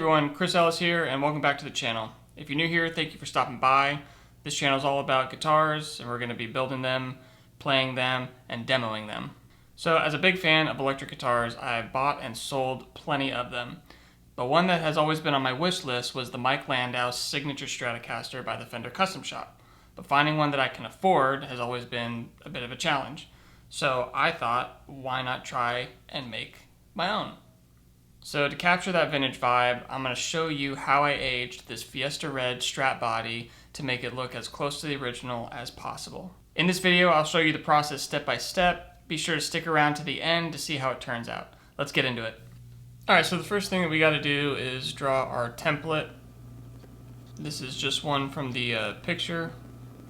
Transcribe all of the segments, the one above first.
everyone, Chris Ellis here, and welcome back to the channel. If you're new here, thank you for stopping by. This channel is all about guitars, and we're going to be building them, playing them, and demoing them. So as a big fan of electric guitars, I've bought and sold plenty of them. But one that has always been on my wish list was the Mike Landau's signature Stratocaster by the Fender Custom Shop. But finding one that I can afford has always been a bit of a challenge. So I thought, why not try and make my own? So to capture that vintage vibe, I'm going to show you how I aged this Fiesta Red Strat body to make it look as close to the original as possible. In this video, I'll show you the process step by step. Be sure to stick around to the end to see how it turns out. Let's get into it. Alright, so the first thing that we got to do is draw our template. This is just one from the picture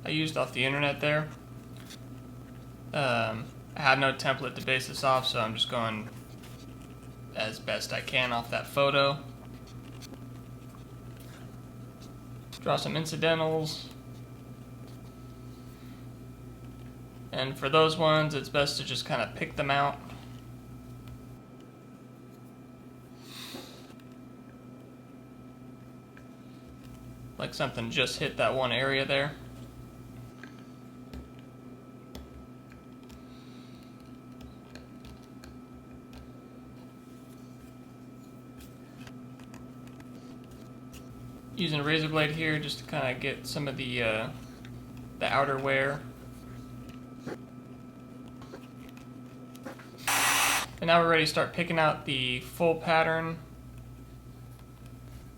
I used off the internet there. I have no template to base this off, so I'm just going as best I can off that photo. Draw some incidentals. And for those ones, it's best to just kind of pick them out. Like something just hit that one area there. Using a razor blade here just to kind of get some of the outer wear. And now we're ready to start picking out the full pattern.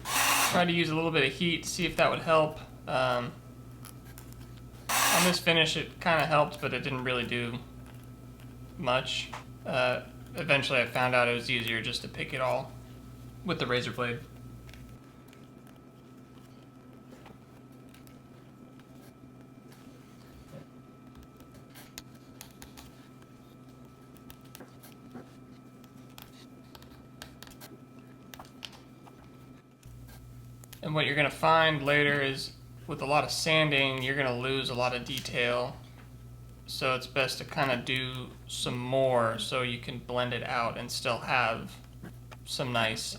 Try to use a little bit of heat to see if that would help. On this finish it kind of helped, but it didn't really do much. Eventually I found out it was easier just to pick it all with the razor blade. And what you're going to find later is with a lot of sanding, you're going to lose a lot of detail. So it's best to kind of do some more so you can blend it out and still have some nice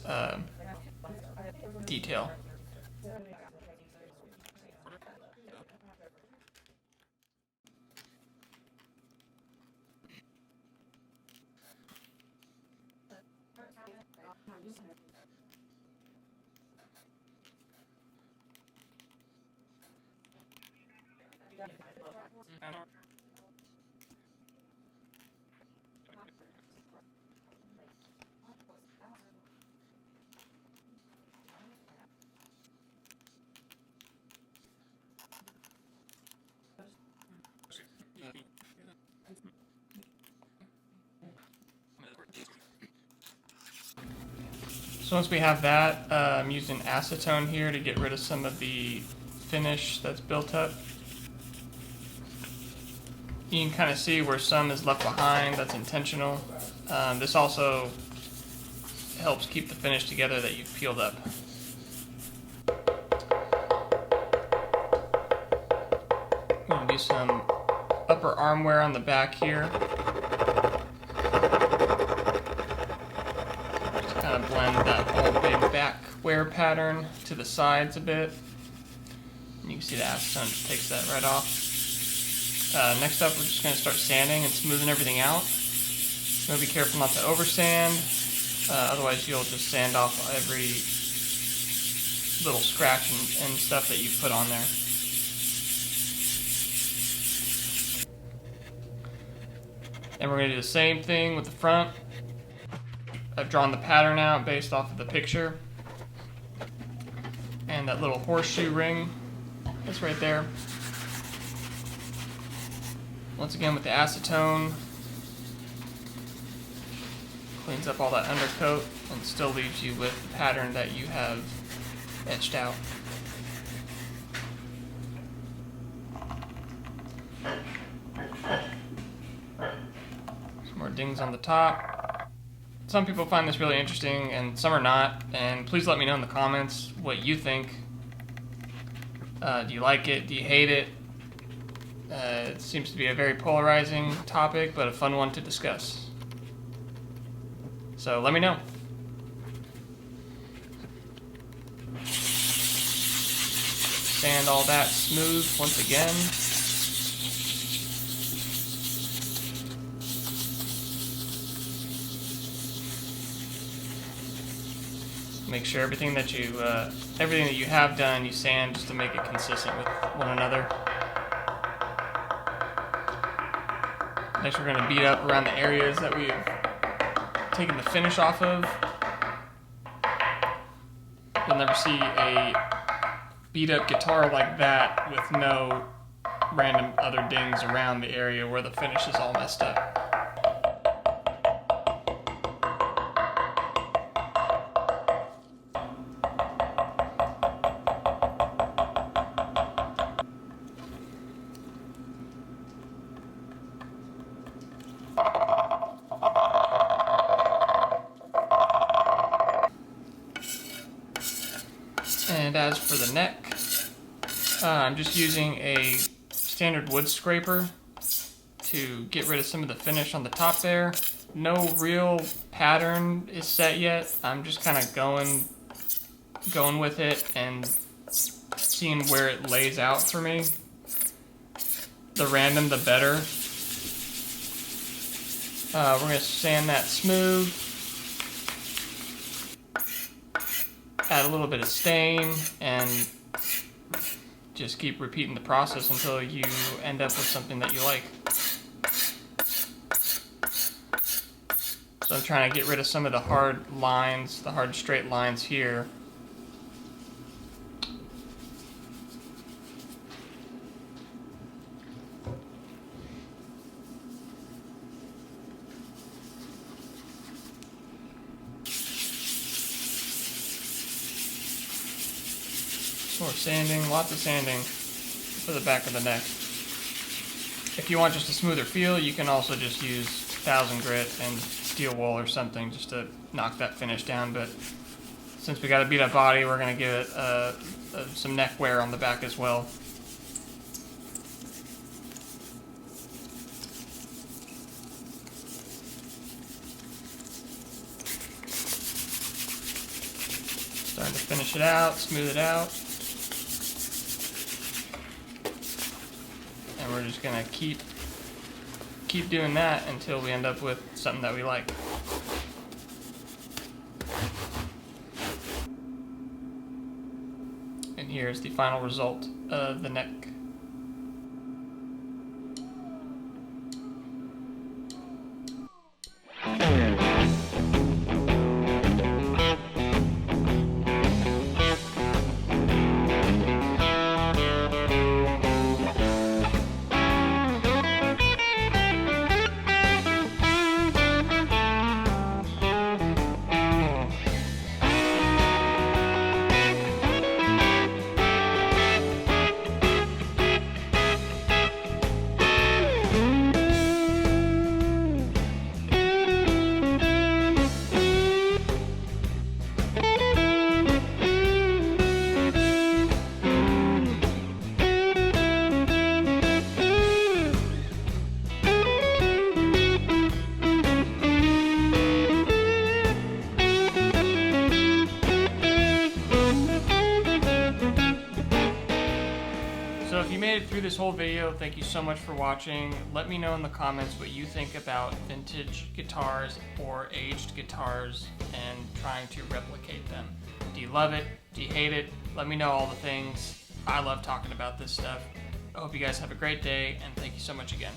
detail. So once we have that, I'm using acetone here to get rid of some of the finish that's built up. You can kind of see where some is left behind, that's intentional. This also helps keep the finish together that you've peeled up. I'm going to do some upper arm wear on the back here. Just kind of blend that whole big back wear pattern to the sides a bit. And you can see the acetone just takes that right off. Next up, we're just going to start sanding and smoothing everything out. So be careful not to oversand, otherwise you'll just sand off every little scratch and stuff that you've put on there. And we're going to do the same thing with the front. I've drawn the pattern out based off of the picture. And that little horseshoe ring that's right there. Once again with the acetone, cleans up all that undercoat and still leaves you with the pattern that you have etched out. Some more dings on the top. Some people find this really interesting and some are not, and please let me know in the comments what you think. Do you like it? Do you hate it? It seems to be a very polarizing topic, but a fun one to discuss. So let me know. sand all that smooth once again. Make sure everything that you have done, you sand just to make it consistent with one another. Next, we're going to beat up around the areas that we've taken the finish off of. You'll never see a beat up guitar like that with no random other dings around the area where the finish is all messed up. And as for the neck, I'm just using a standard wood scraper to get rid of some of the finish on the top there. No real pattern is set yet. I'm just kind of going with it and seeing where it lays out for me. The random, the better. We're going to sand that smooth. Add a little bit of stain and just keep repeating the process until you end up with something that you like. So I'm trying to get rid of some of the hard lines, the hard straight lines here. More sanding, lots of sanding for the back of the neck. If you want just a smoother feel, you can also just use 1000 grit and steel wool or something just to knock that finish down. But since we got a beat up body, we're going to give it some neck wear on the back as well. Starting to finish it out, smooth it out. And we're just gonna keep doing that until we end up with something that we like. And here's the final result of the neck. So if you made it through this whole video, thank you so much for watching. Let me know in the comments what you think about vintage guitars or aged guitars and trying to replicate them. Do you love it? Do you hate it? Let me know all the things. I love talking about this stuff. I hope you guys have a great day, and thank you so much again.